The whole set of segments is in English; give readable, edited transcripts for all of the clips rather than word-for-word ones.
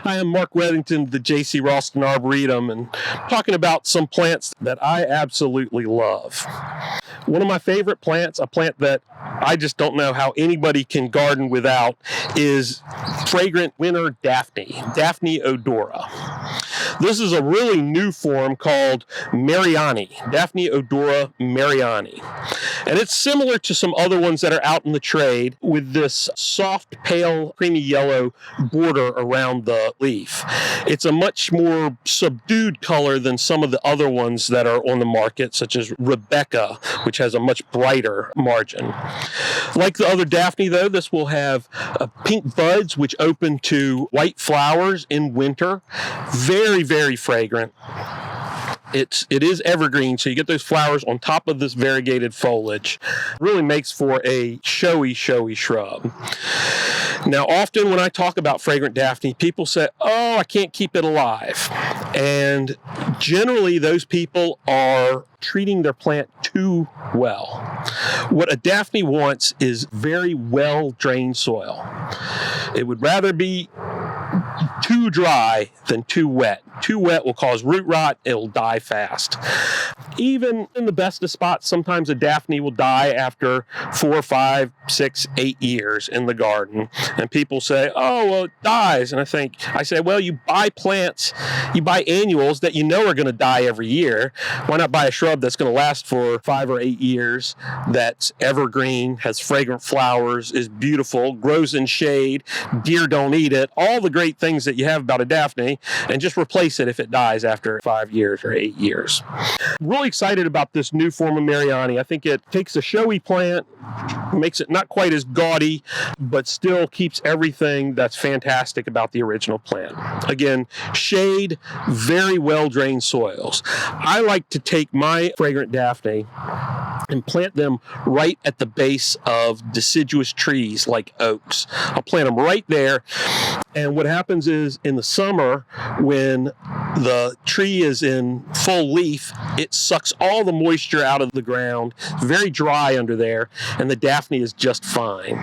I am Mark Weddington, the J.C. Ralston Arboretum, and talking about some plants that I absolutely love. One of my favorite plants, a plant that I just don't know how anybody can garden without, is fragrant winter Daphne, Daphne odora. This is a really new form called Marianni, Daphne odora Marianni. And it's similar to some other ones that are out in the trade with this soft, pale, creamy yellow border around the leaf. It's a much more subdued color than some of the other ones that are on the market, such as Rebecca, which has a much brighter margin. Like the other Daphne, though, this will have pink buds which open to white flowers in winter. Very, very fragrant. It is evergreen, so you get those flowers on top of this variegated foliage. Really makes for a showy shrub. Now, often when I talk about fragrant Daphne, people say, oh, I can't keep it alive. And generally, those people are treating their plant too well. What a Daphne wants is very well-drained soil. It would rather be too dry than too wet. Too wet will cause root rot. It'll die fast. Even in the best of spots, sometimes a Daphne will die after 4, 5, 6, 8 years in the garden. And people say, oh, well, it dies. And I say, well, you buy plants, you buy annuals that you know are going to die every year. Why not buy a shrub that's going to last for 5 or 8 years, that's evergreen, has fragrant flowers, is beautiful, grows in shade, deer don't eat it, all the great things that you have about a Daphne, and just replace it if it dies after 5 years or 8 years. Really excited about this new form of Marianni. I think it takes a showy plant, makes it not quite as gaudy, but still keeps everything that's fantastic about the original plant. Again, shade, very well-drained soils. I like to take my fragrant Daphne and plant them right at the base of deciduous trees like oaks. I'll plant them right there. And what happens is in the summer, when the tree is in full leaf, it sucks all the moisture out of the ground. It's very dry under there, and the Daphne is just fine.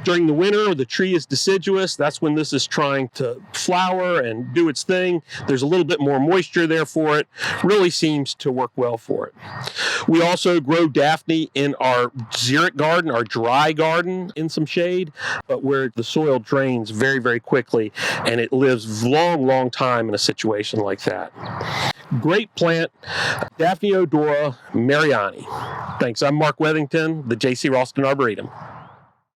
During the winter, the tree is deciduous. That's when this is trying to flower and do its thing. There's a little bit more moisture there for it. Really seems to work well for it. We also grow Daphne in our xeric garden, our dry garden, in some shade, but where the soil drains very, very quickly, and it lives long time in a situation like that. Great plant, Daphne odora Marianni. Thanks. I'm Mark Weddington, the J.C. Ralston Arboretum.